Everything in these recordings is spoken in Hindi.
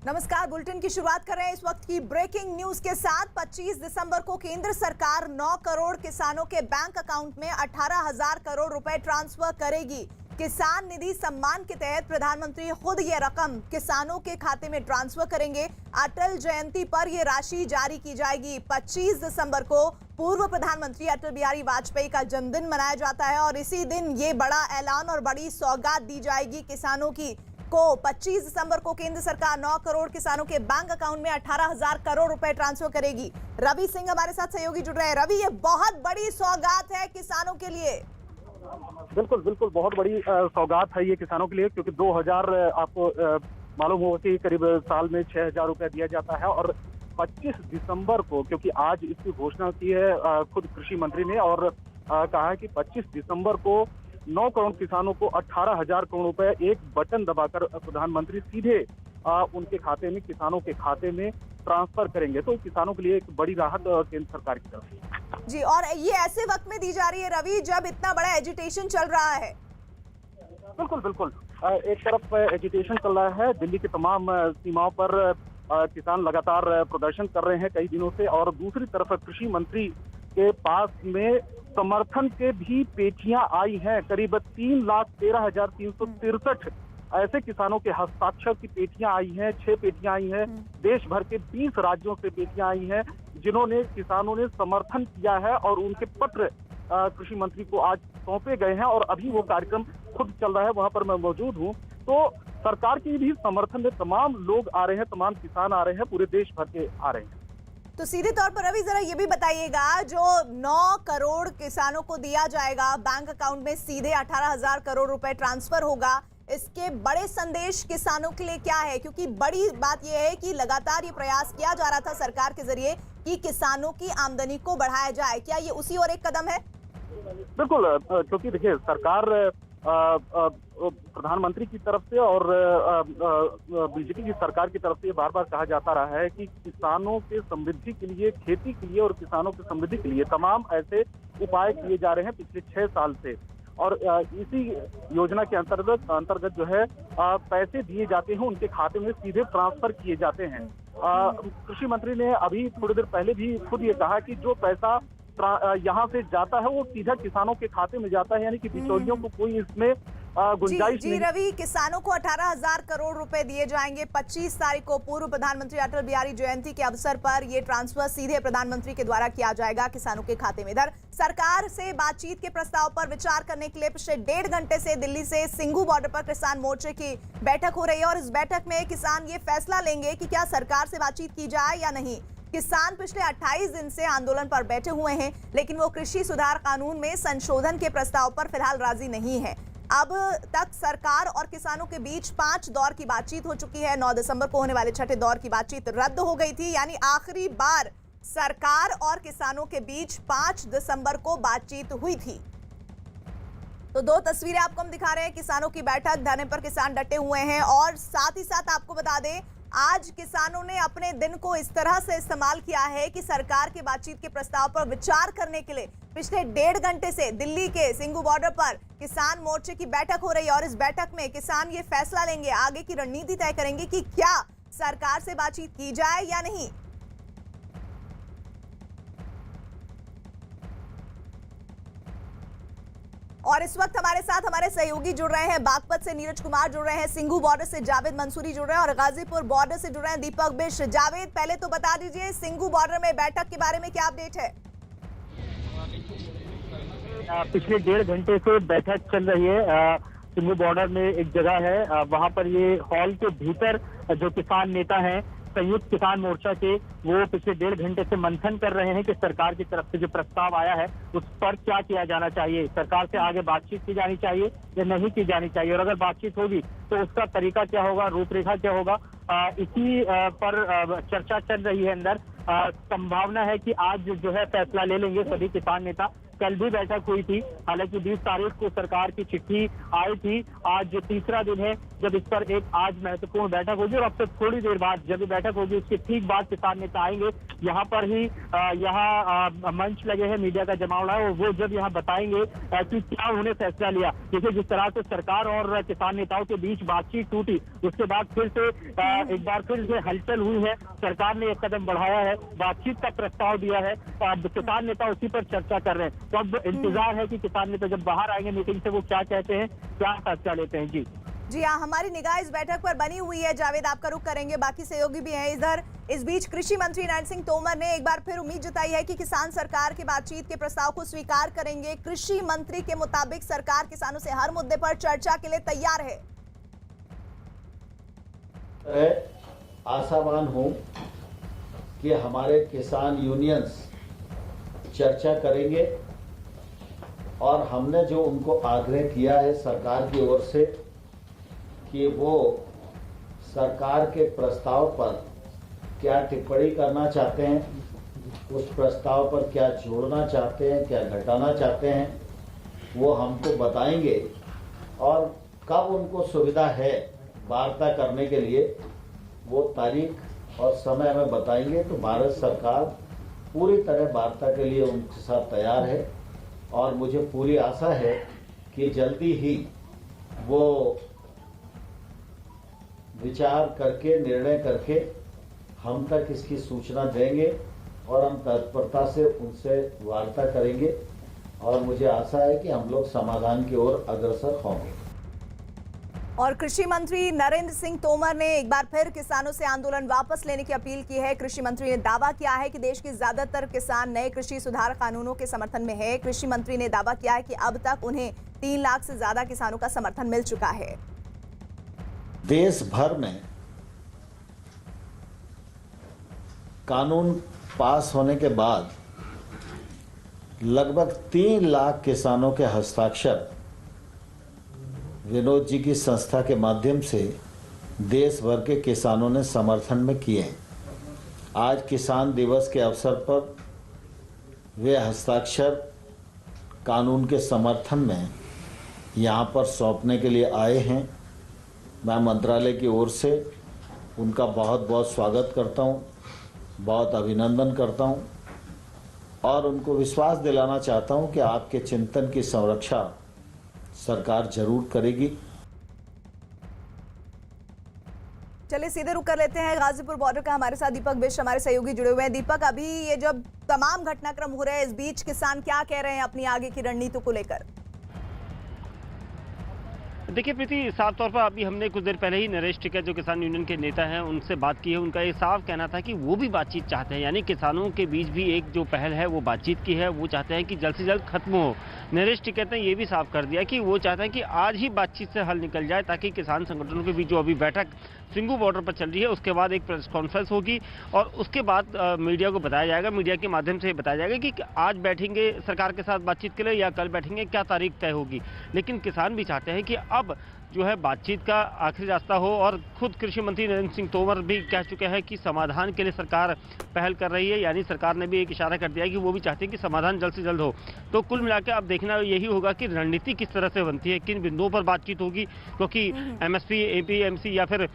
नमस्कार। बुलेटिन की शुरुआत कर रहे हैं इस वक्त की ब्रेकिंग न्यूज के साथ। 25 दिसंबर को केंद्र सरकार 9 करोड़ किसानों के बैंक अकाउंट में 18,000 करोड़ रुपए ट्रांसफर करेगी। किसान निधि सम्मान के तहत प्रधानमंत्री खुद ये रकम किसानों के खाते में ट्रांसफर करेंगे। अटल जयंती पर यह राशि जारी की जाएगी। 25 दिसंबर को पूर्व प्रधानमंत्री अटल बिहारी वाजपेयी का जन्मदिन मनाया जाता है और इसी दिन ये बड़ा ऐलान और बड़ी सौगात दी जाएगी किसानों की को। 25 दिसंबर को केंद्र सरकार 9 करोड़ किसानों के बैंक अकाउंट में 18,000 करोड़ रुपए ट्रांसफर करेगी। रवि सिंह हमारे साथ सहयोगी जुड़ रहे हैं। रवि, ये बहुत बड़ी सौगात है किसानों के लिए। बिल्कुल बिल्कुल, बहुत बड़ी सौगात है ये किसानों के लिए, क्योंकि 2000 आपको मालूम होगा कि करीब साल में 6,000 रुपया दिया जाता है। और 25 दिसंबर को, क्योंकि आज इसकी घोषणा की है खुद कृषि मंत्री ने, और कहा है कि 25 दिसंबर को 9 करोड़ किसानों को 18,000 करोड़ रुपए एक बटन दबाकर प्रधानमंत्री सीधे उनके खाते में, किसानों के खाते में ट्रांसफर करेंगे। तो किसानों के लिए एक बड़ी राहत केंद्र सरकार की तरफ से जी, और ये ऐसे वक्त में दी जा रही है रवि जब इतना बड़ा एजिटेशन चल रहा है। बिल्कुल बिल्कुल, एक तरफ एजिटेशन चल रहा है, दिल्ली की तमाम सीमाओं पर किसान लगातार प्रदर्शन कर रहे हैं कई दिनों से, और दूसरी तरफ कृषि मंत्री के पास में समर्थन के भी पेटियां आई हैं। करीब 3,13,363 ऐसे किसानों के हस्ताक्षर की पेटियां आई हैं, 6 पेटियां आई हैं। देश भर के 20 राज्यों से पेटियां आई हैं, जिन्होंने किसानों ने समर्थन किया है, और उनके पत्र कृषि मंत्री को आज सौंपे गए हैं। और अभी वो कार्यक्रम खुद चल रहा है, वहां पर मैं मौजूद हूँ। तो सरकार की भी समर्थन में तमाम लोग आ रहे हैं, तमाम किसान आ रहे हैं, पूरे देश भर के आ रहे हैं। तो सीधे तौर पर रवि जरा ये भी बताइएगा, जो 9 करोड़ किसानों को दिया जाएगा बैंक अकाउंट में सीधे 18,000 करोड़ रुपए ट्रांसफर होगा, इसके बड़े संदेश किसानों के लिए क्या है? क्योंकि बड़ी बात यह है कि लगातार ये प्रयास किया जा रहा था सरकार के जरिए कि किसानों की आमदनी को बढ़ाया जाए। क्या ये उसी और एक कदम है? बिल्कुल, क्योंकि देखिए, सरकार प्रधानमंत्री की तरफ से और बीजेपी की सरकार की तरफ से बार बार कहा जाता रहा है कि किसानों के समृद्धि के लिए, खेती के लिए और किसानों की समृद्धि के लिए तमाम ऐसे उपाय किए जा रहे हैं पिछले 6 साल से। और इसी योजना के अंतर्गत जो है पैसे दिए जाते हैं, उनके खाते में सीधे ट्रांसफर किए जाते हैं। कृषि मंत्री ने अभी थोड़ी देर पहले भी खुद ये कहा कि जो पैसा यहाँ से जाता है वो सीधा किसानों के खाते में जाता है, यानी कि बिचौलियों को कोई इसमें गुंजाइश नहीं। रवि, किसानों को 18,000 करोड़ रुपए दिए जाएंगे। 25 तारीख को पूर्व प्रधानमंत्री अटल बिहारी जयंती के अवसर पर ये ट्रांसफर सीधे प्रधानमंत्री के द्वारा किया जाएगा किसानों के खाते में। इधर सरकार से बातचीत के प्रस्ताव पर विचार करने के लिए पिछले 1.5 घंटे से दिल्ली से सिंघू बॉर्डर पर किसान मोर्चे की बैठक हो रही है, और इस बैठक में किसान ये फैसला लेंगे कि क्या सरकार से बातचीत की जाए या नहीं। किसान पिछले 28 दिन से आंदोलन पर बैठे हुए हैं, लेकिन वो कृषि सुधार कानून में संशोधन के प्रस्ताव पर फिलहाल राजी नहीं है। अब तक सरकार और किसानों के बीच 5 दौर की बातचीत हो चुकी है। 9 दिसंबर को होने वाले 6ठे दौर की बातचीत रद्द हो गई थी, यानी आखिरी बार सरकार और किसानों के बीच 5 दिसंबर को बातचीत हुई थी। तो 2 तस्वीरें आपको हम दिखा रहे हैं। किसानों की बैठक, धरने पर किसान डटे हुए हैं, और साथ ही साथ आपको बता दें आज किसानों ने अपने दिन को इस तरह से इस्तेमाल किया है कि सरकार के बातचीत के प्रस्ताव पर विचार करने के लिए पिछले 1.5 घंटे से दिल्ली के सिंघू बॉर्डर पर किसान मोर्चे की बैठक हो रही है, और इस बैठक में किसान ये फैसला लेंगे, आगे की रणनीति तय करेंगे कि क्या सरकार से बातचीत की जाए या नहीं। और इस वक्त हमारे साथ हमारे सहयोगी जुड़ रहे हैं। बागपत से नीरज कुमार जुड़ रहे हैं, सिंघू बॉर्डर से जावेद मंसूरी जुड़ रहे हैं, और गाजीपुर बॉर्डर से जुड़ रहे हैं दीपक बिष्ट। जावेद, पहले तो बता दीजिए सिंघू बॉर्डर में बैठक के बारे में क्या अपडेट है? पिछले 1.5 घंटे से बैठक चल रही है। सिंघू बॉर्डर में एक जगह है, वहां पर ये हॉल के भीतर जो किसान नेता हैं संयुक्त किसान मोर्चा के, वो पिछले 1.5 घंटे से मंथन कर रहे हैं कि सरकार की तरफ से जो प्रस्ताव आया है उस पर क्या किया जाना चाहिए। सरकार से आगे बातचीत की जानी चाहिए या नहीं की जानी चाहिए, और अगर बातचीत होगी तो उसका तरीका क्या होगा, रूपरेखा क्या होगा, इसी पर चर्चा चल रही है अंदर। संभावना है कि आज जो है फैसला ले लेंगे सभी किसान नेता। कल भी बैठक हुई थी, हालांकि 20 तारीख को सरकार की चिट्ठी आई थी। आज तीसरा दिन है जब इस पर एक आज महत्वपूर्ण बैठक होगी और अब से थोड़ी देर बाद जब बैठक होगी उसके ठीक बाद किसान नेता आएंगे। यहाँ पर ही यहाँ मंच लगे हैं, मीडिया का जमावड़ा है, वो जब यहाँ बताएंगे कि क्या उन्होंने फैसला लिया। जैसे जिस तरह से सरकार और किसान नेताओं के बीच बातचीत टूटी, उसके बाद फिर से एक बार फिर से हलचल हुई है। सरकार ने एक कदम बढ़ाया है, बातचीत का प्रस्ताव दिया है, अब किसान नेता उसी पर चर्चा कर रहे हैं। तो अब इंतजार है कि किसान नेता जब बाहर आएंगे मीटिंग से वो क्या कहते हैं, क्या फैसला लेते हैं। जी हाँ, हमारी निगाह इस बैठक पर बनी हुई है। जावेद, आपका रुख करेंगे, बाकी सहयोगी भी हैं इधर। इस बीच कृषि मंत्री नरेंद्र सिंह तोमर ने एक बार फिर उम्मीद जताई है कि किसान सरकार के बातचीत के प्रस्ताव को स्वीकार करेंगे। कृषि मंत्री के मुताबिक सरकार किसानों से हर मुद्दे पर चर्चा के लिए तैयार है। आशावान हूं कि हमारे किसान यूनियंस चर्चा करेंगे और हमने जो उनको आग्रह किया है सरकार की ओर से कि वो सरकार के प्रस्ताव पर क्या टिप्पणी करना चाहते हैं, उस प्रस्ताव पर क्या जोड़ना चाहते हैं, क्या घटाना चाहते हैं, वो हमको बताएंगे और कब उनको सुविधा है वार्ता करने के लिए वो तारीख और समय हमें बताएंगे। तो भारत सरकार पूरी तरह वार्ता के लिए उनके साथ तैयार है और मुझे पूरी आशा है कि जल्दी ही वो विचार करके निर्णय करके हम तक इसकी सूचना देंगे और हम तत्परता से उनसे वार्ता करेंगे और मुझे आशा है कि हम लोग समाधान की ओर अग्रसर होंगे। और कृषि मंत्री नरेंद्र सिंह तोमर ने एक बार फिर किसानों से आंदोलन वापस लेने की अपील की है। कृषि मंत्री ने दावा किया है कि देश के ज्यादातर किसान नए कृषि सुधार कानूनों के समर्थन में है। कृषि मंत्री ने दावा किया है कि अब तक उन्हें 3 लाख से ज्यादा किसानों का समर्थन मिल चुका है। देश भर में कानून पास होने के बाद लगभग 3 लाख किसानों के हस्ताक्षर विनोद जी की संस्था के माध्यम से देश भर के किसानों ने समर्थन में किए हैं। आज किसान दिवस के अवसर पर वे हस्ताक्षर कानून के समर्थन में यहाँ पर सौंपने के लिए आए हैं। मैं मंत्रालय की ओर से उनका बहुत बहुत स्वागत करता हूँ, बहुत अभिनंदन करता हूँ और उनको विश्वास दिलाना चाहता हूँ कि आपके चिंतन की संरक्षा सरकार जरूर करेगी। चलिए सीधे रुक कर लेते हैं गाजीपुर बॉर्डर का। हमारे साथ दीपक बिष्ट हमारे सहयोगी जुड़े हुए हैं। दीपक, अभी ये जब तमाम घटनाक्रम हो रहे हैं, इस बीच किसान क्या कह रहे हैं अपनी आगे की रणनीति को लेकर? देखिए प्रीति, साफ तौर पर अभी हमने कुछ देर पहले ही नरेश टिकैत जो किसान यूनियन के नेता हैं उनसे बात की है। उनका ये साफ कहना था कि वो भी बातचीत चाहते हैं, यानी किसानों के बीच भी एक जो पहल है वो बातचीत की है। वो चाहते हैं कि जल्द से जल्द खत्म हो। नरेश टिकैत ने ये भी साफ कर दिया कि वो चाहते हैं कि आज ही बातचीत से हल निकल जाए, ताकि किसान संगठनों के बीच जो अभी बैठक सिंगू बॉर्डर पर चल रही है उसके बाद एक प्रेस कॉन्फ्रेंस होगी और उसके बाद मीडिया को बताया जाएगा, मीडिया के माध्यम से बताया जाएगा कि आज बैठेंगे सरकार के साथ बातचीत के लिए या कल बैठेंगे, क्या तारीख तय होगी। लेकिन किसान भी चाहते हैं कि अब जो है बातचीत का आखिरी रास्ता हो और खुद कृषि मंत्री नरेंद्र सिंह तोमर भी कह चुके हैं कि समाधान के लिए सरकार पहल कर रही है, यानी सरकार ने भी एक इशारा कर दिया है कि वो भी चाहते हैं कि समाधान जल्द से जल्द हो। तो कुल मिलाकर अब देखना यही होगा कि रणनीति किस तरह से बनती है, किन बिंदुओं पर बातचीत होगी, क्योंकि एमएसपी, एपीएमसी या फिर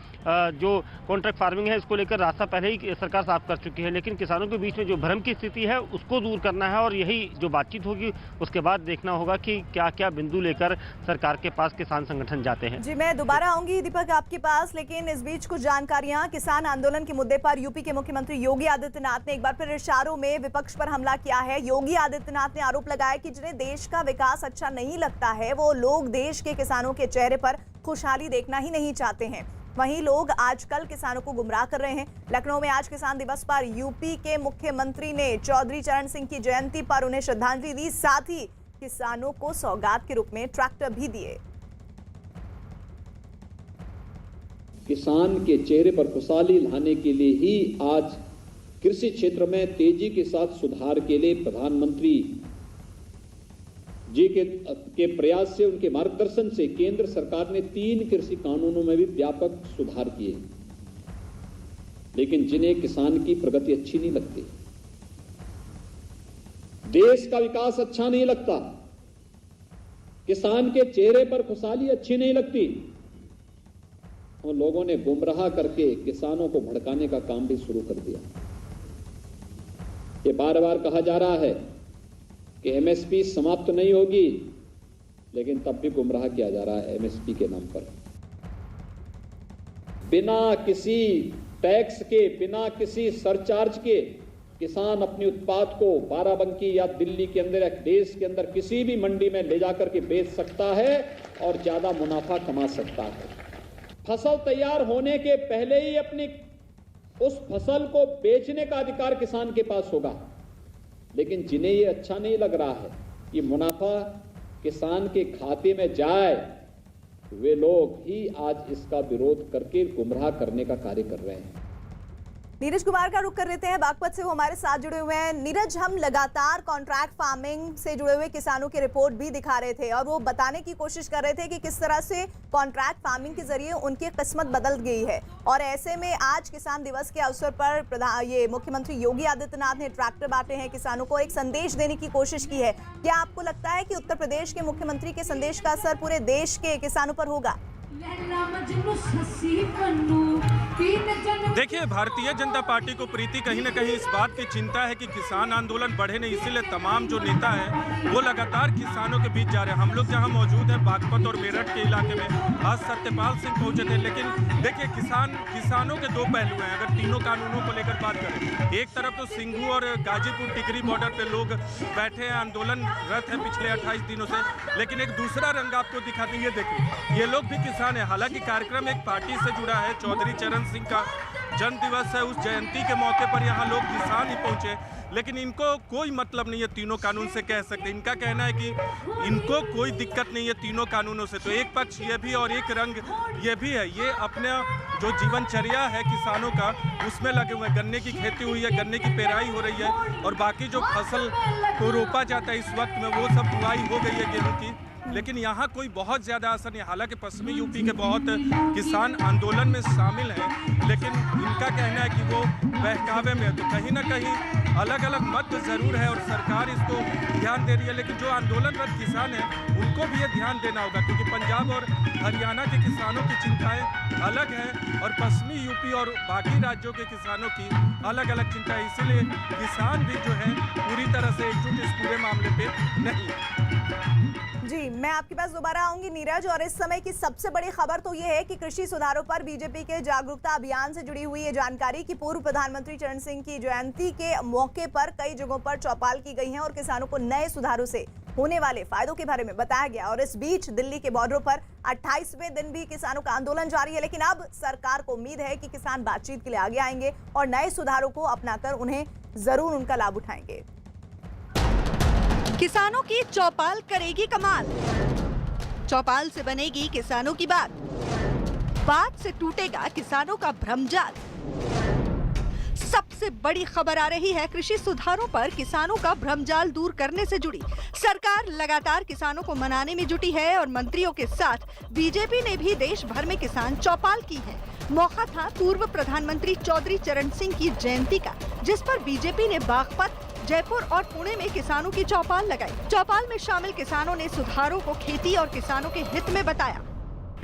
जो कॉन्ट्रैक्ट फार्मिंग है इसको लेकर रास्ता पहले ही सरकार साफ कर चुकी है। लेकिन किसानों के बीच में जो भ्रम की स्थिति है उसको दूर करना है और यही जो बातचीत होगी उसके बाद देखना होगा कि क्या क्या बिंदु लेकर सरकार के पास किसान संगठन जाते हैं। जी, मैं दोबारा आऊंगी दीपक आपके पास, लेकिन इस बीच कुछ जानकारियां। किसान आंदोलन के मुद्दे पर यूपी के मुख्यमंत्री योगी आदित्यनाथ ने एक बार फिर इशारों में विपक्ष पर हमला किया है। योगी आदित्यनाथ ने आरोप लगाया कि जिन्हें देश का विकास अच्छा नहीं लगता है वो लोग देश के किसानों के चेहरे पर खुशहाली देखना ही नहीं चाहते हैं। वहीं लोग आजकल किसानों को गुमराह कर रहे हैं। लखनऊ में आज किसान दिवस पर यूपी के मुख्यमंत्री ने चौधरी चरण सिंह की जयंती पर उन्हें श्रद्धांजलि दी, साथ ही किसानों को सौगात के रूप में ट्रैक्टर भी दिए। किसान के चेहरे पर खुशहाली लाने के लिए ही आज कृषि क्षेत्र में तेजी के साथ सुधार के लिए प्रधानमंत्री जी के प्रयास से, उनके मार्गदर्शन से केंद्र सरकार ने 3 कृषि कानूनों में भी व्यापक सुधार किए। लेकिन जिन्हें किसान की प्रगति अच्छी नहीं लगती, देश का विकास अच्छा नहीं लगता, किसान के चेहरे पर खुशहाली अच्छी नहीं लगती, उन लोगों ने गुमराह करके किसानों को भड़काने का काम भी शुरू कर दिया। ये बार बार कहा जा रहा है कि एमएसपी समाप्त नहीं होगी, लेकिन तब भी गुमराह किया जा रहा है एमएसपी के नाम पर। बिना किसी टैक्स के, बिना किसी सरचार्ज के किसान अपने उत्पाद को बाराबंकी या दिल्ली के अंदर या देश के अंदर किसी भी मंडी में ले जाकर के बेच सकता है और ज्यादा मुनाफा कमा सकता है। फसल तैयार होने के पहले ही अपनी उस फसल को बेचने का अधिकार किसान के पास होगा, लेकिन जिन्हें ये अच्छा नहीं लग रहा है कि मुनाफा किसान के खाते में जाए, वे लोग ही आज इसका विरोध करके गुमराह करने का कार्य कर रहे हैं। नीरज कुमार का रुख कर लेते हैं, बागपत से वो हमारे साथ जुड़े हुए हैं। नीरज, हम लगातार कॉन्ट्रैक्ट फार्मिंग से जुड़े हुए किसानों की रिपोर्ट भी दिखा रहे थे और वो बताने की कोशिश कर रहे थे कि किस तरह से कॉन्ट्रैक्ट फार्मिंग के जरिए उनकी किस्मत बदल गई है। और ऐसे में आज किसान दिवस के अवसर पर ये मुख्यमंत्री योगी आदित्यनाथ ने ट्रैक्टर बांटे हैं, किसानों को एक संदेश देने की कोशिश की है। क्या आपको लगता है कि उत्तर प्रदेश के मुख्यमंत्री के संदेश का असर पूरे देश के किसानों पर होगा? देखिए, भारतीय जनता पार्टी को प्रीति कहीं न कहीं इस बात की चिंता है कि किसान आंदोलन बढ़े नहीं, इसीलिए तमाम जो नेता हैं वो लगातार किसानों के बीच जा रहे हैं। हम लोग जहां मौजूद हैं बागपत और मेरठ के इलाके में, आज सत्यपाल सिंह पहुंचे थे। लेकिन देखिए, किसानों के दो पहलू हैं। अगर तीनों कानूनों को लेकर बात करें, एक तरफ तो सिंघू और गाजीपुर टिकरी बॉर्डर पे लोग बैठे हैं, आंदोलनरत हैं पिछले 28 दिनों से। लेकिन एक दूसरा रंग आपको दिखाते हैं, ये देखिए, ये लोग भी किसान है। हालांकि कार्यक्रम एक पार्टी से जुड़ा है, चौधरी चरण सिंह का जन्म दिवस है, उस जयंती के मौके पर यहाँ लोग किसान ही पहुंचे। लेकिन इनको कोई मतलब नहीं है तीनों कानून से, कह सकते। इनका कहना है कि इनको कोई दिक्कत नहीं है तीनों कानूनों से। तो एक पक्ष ये भी और एक रंग ये भी है। ये अपना जो जीवनचर्या है किसानों का, उसमें लगे हुए हैं। गन्ने की खेती हुई है, गन्ने की पेराई हो रही है और बाकी जो फसल को रोपा जाता है इस वक्त में, वो सब बुआई हो गई है गेहूँ की। लेकिन यहाँ कोई बहुत ज़्यादा असर नहीं। हालांकि पश्चिमी यूपी के बहुत किसान आंदोलन में शामिल हैं, लेकिन इनका कहना है कि वो बहकावे में है। तो कहीं ना कहीं अलग अलग मत जरूर है और सरकार इसको ध्यान दे रही है, लेकिन जो आंदोलनरत किसान हैं उनको भी ये ध्यान देना होगा, क्योंकि पंजाब और हरियाणा के किसानों की चिंताएँ अलग हैं और पश्चिमी यूपी और बाकी राज्यों के किसानों की अलग अलग चिंता है। इसीलिए किसान भी जो है पूरी तरह से एकजुट इस पूरे मामले पे नहीं। जी, मैं आपके पास दोबारा आऊंगी नीरज। और इस समय की सबसे बड़ी खबर तो ये है कि कृषि सुधारों पर बीजेपी के जागरूकता अभियान से जुड़ी हुई ये जानकारी कि पूर्व प्रधानमंत्री चरण सिंह की जयंती के मौके पर कई जगहों पर चौपाल की गई है और किसानों को नए सुधारों से होने वाले फायदों के बारे में बताया गया। और इस बीच दिल्ली के बॉर्डरों पर 28वें दिन भी किसानों का आंदोलन जारी है, लेकिन अब सरकार को उम्मीद है कि किसान बातचीत के लिए आगे आएंगे और नए सुधारों को अपनाकर उन्हें जरूर उनका लाभ उठाएंगे। किसानों की चौपाल करेगी कमाल, चौपाल से बनेगी किसानों की बात से टूटेगा किसानों का भ्रमजाल। सबसे बड़ी खबर आ रही है कृषि सुधारों पर किसानों का भ्रमजाल दूर करने से जुड़ी। सरकार लगातार किसानों को मनाने में जुटी है और मंत्रियों के साथ बीजेपी ने भी देश भर में किसान चौपाल की है। मौका था पूर्व प्रधानमंत्री चौधरी चरण सिंह की जयंती का, जिस पर बीजेपी ने बागपत, जयपुर और पुणे में किसानों की चौपाल लगाई। चौपाल में शामिल किसानों ने सुधारों को खेती और किसानों के हित में बताया।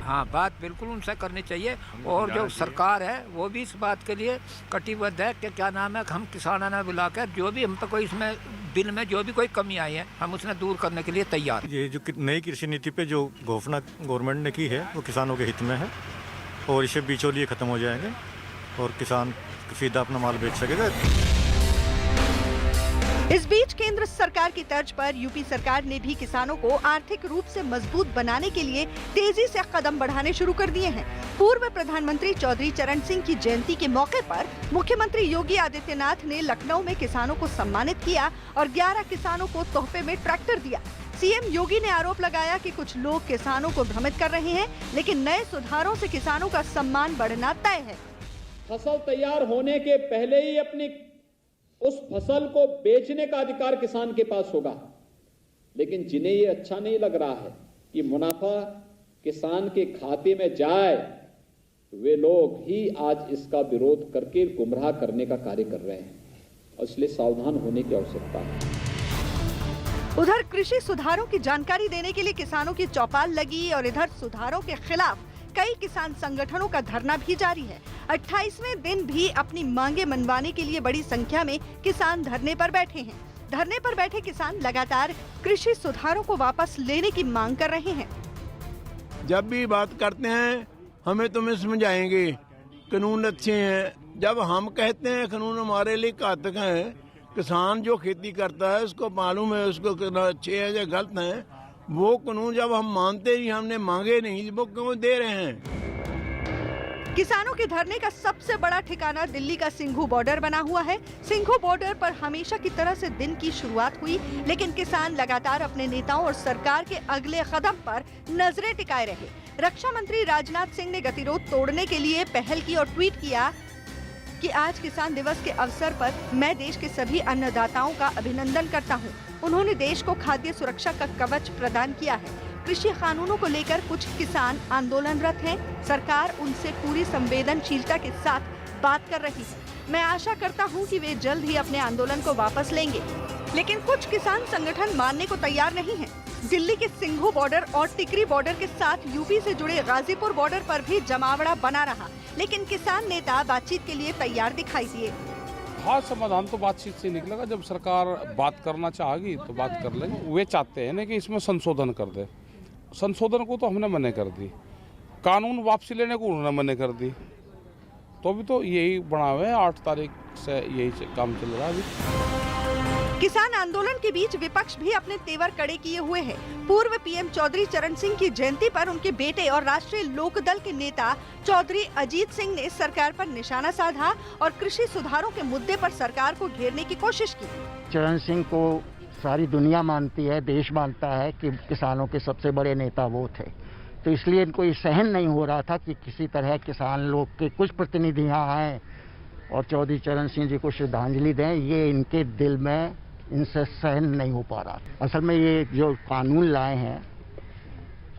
हाँ, बात बिल्कुल उनसे करनी चाहिए और जो सरकार है वो भी इस बात के लिए कटिबद्ध है कि क्या नाम है, हम किसानों ने बुलाकर जो भी हम पे कोई इसमें बिल में जो भी कोई कमी आई है हम उसने दूर करने के लिए तैयार। ये जो नई कृषि नीति पे जो घोषणा गवर्नमेंट ने की है वो किसानों के हित में है और इससे बिचौलिए खत्म हो जाएंगे और किसान सीधा अपना माल बेच सकेगा। इस बीच केंद्र सरकार की तर्ज पर यूपी सरकार ने भी किसानों को आर्थिक रूप से मजबूत बनाने के लिए तेजी से कदम बढ़ाने शुरू कर दिए हैं। पूर्व प्रधानमंत्री चौधरी चरण सिंह की जयंती के मौके पर मुख्यमंत्री योगी आदित्यनाथ ने लखनऊ में किसानों को सम्मानित किया और 11 किसानों को तोहफे में ट्रैक्टर दिया। सीएम योगी ने आरोप लगाया कि कुछ लोग किसानों को भ्रमित कर रहे हैं, लेकिन नए सुधारों से किसानों का सम्मान बढ़ना तय है। फसल तैयार होने के पहले ही अपनी उस फसल को बेचने का अधिकार किसान के पास होगा, लेकिन जिन्हें ये अच्छा नहीं लग रहा है कि मुनाफा किसान के खाते में जाए, वे लोग ही आज इसका विरोध करके गुमराह करने का कार्य कर रहे हैं और इसलिए सावधान होने की आवश्यकता है। उधर कृषि सुधारों की जानकारी देने के लिए किसानों की चौपाल लगी और इधर सुधारों के खिलाफ कई किसान संगठनों का धरना भी जारी है। 28वें दिन भी अपनी मांगे मनवाने के लिए बड़ी संख्या में किसान धरने पर बैठे हैं। धरने पर बैठे किसान लगातार कृषि सुधारों को वापस लेने की मांग कर रहे हैं। जब भी बात करते हैं हमें तुम्हें समझाएंगे कानून अच्छे हैं। जब हम कहते हैं कानून हमारे लिए घातक हैं, किसान जो खेती करता है उसको मालूम है उसको अच्छे हैं या गलत हैं, वो कानून जब हम मानते ही हमने मांगे नहीं, वो क्यों दे रहे हैं। किसानों के धरने का सबसे बड़ा ठिकाना दिल्ली का सिंघू बॉर्डर बना हुआ है। सिंघू बॉर्डर पर हमेशा की तरह से दिन की शुरुआत हुई, लेकिन किसान लगातार अपने नेताओं और सरकार के अगले कदम पर नजरें टिकाए रहे। रक्षा मंत्री राजनाथ सिंह ने गतिरोध तोड़ने के लिए पहल की और ट्वीट किया कि आज किसान दिवस के अवसर पर मैं देश के सभी अन्नदाताओं का अभिनंदन करता हूं। उन्होंने देश को खाद्य सुरक्षा का कवच प्रदान किया है। कृषि कानूनों को लेकर कुछ किसान आंदोलनरत हैं। सरकार उनसे पूरी संवेदनशीलता के साथ बात कर रही है। मैं आशा करता हूं कि वे जल्द ही अपने आंदोलन को वापस लेंगे, लेकिन कुछ किसान संगठन मानने को तैयार नहीं हैं। दिल्ली के सिंघू बॉर्डर और टिकरी बॉर्डर के साथ यूपी से जुड़े गाजीपुर बॉर्डर पर भी जमावड़ा बना रहा, लेकिन किसान नेता बातचीत के लिए तैयार दिखाई दिए। हाँ, समाधान तो बातचीत से निकलेगा। जब सरकार बात करना चाहेगी तो बात कर लेंगे। वे चाहते हैं ना कि इसमें संशोधन कर दे। संशोधन को तो हमने मना कर दी, कानून वापसी लेने को उन्होंने मना कर दी, तो अभी तो यही बना हुआ है। 8 तारीख से यही काम चल रहा है अभी। किसान आंदोलन के बीच विपक्ष भी अपने तेवर कड़े किए हुए है। पूर्व पीएम चौधरी चरण सिंह की जयंती पर उनके बेटे और राष्ट्रीय लोकदल के नेता चौधरी अजीत सिंह ने सरकार पर निशाना साधा और कृषि सुधारों के मुद्दे पर सरकार को घेरने की कोशिश की। चरण सिंह को सारी दुनिया मानती है, देश मानता है कि किसानों के सबसे बड़े नेता वो थे, तो इसलिए इनको ये सहन नहीं हो रहा था कि किसी तरह किसान लोग के कुछ प्रतिनिधि यहाँ आए और चौधरी चरण सिंह जी को श्रद्धांजलि दें। ये इनके दिल में इनसे सहन नहीं हो पा रहा। असल में ये जो कानून लाए हैं,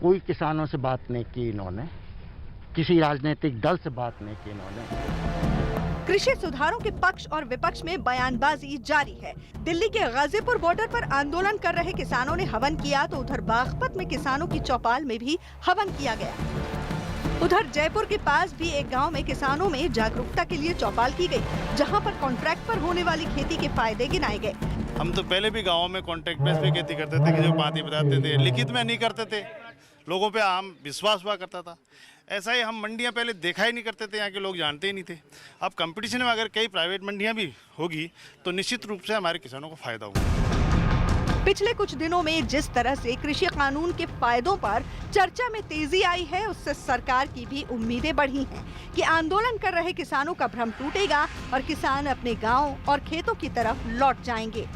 कोई किसानों से बात नहीं की इन्होंने, किसी राजनीतिक दल से बात नहीं की इन्होंने। कृषि सुधारों के पक्ष और विपक्ष में बयानबाजी जारी है। दिल्ली के गाजीपुर बॉर्डर पर आंदोलन कर रहे किसानों ने हवन किया, तो उधर बागपत में किसानों की चौपाल में भी हवन किया गया। उधर जयपुर के पास भी एक गांव में किसानों में जागरूकता के लिए चौपाल की गई, जहां पर कॉन्ट्रैक्ट पर होने वाली खेती के फायदे गिनाए गए। हम तो पहले भी गाँव में कॉन्ट्रैक्ट बेस पे खेती करते थे कि जो बातें बताते थे, लिखित में नहीं करते थे, लोगों पे आम विश्वास हुआ करता था। ऐसा ही हम मंडियां पहले देखा ही नहीं करते थे, यहाँ के लोग जानते ही नहीं थे। अब कंपटीशन में अगर कई प्राइवेट मंडियां भी होगी तो निश्चित रूप से हमारे किसानों को फायदा होगा। पिछले कुछ दिनों में जिस तरह से कृषि कानून के फायदों पर चर्चा में तेजी आई है, उससे सरकार की भी उम्मीदें बढ़ी हैं कि आंदोलन कर रहे किसानों का भ्रम टूटेगा और किसान अपने गाँव और खेतों की तरफ लौट जाएंगे।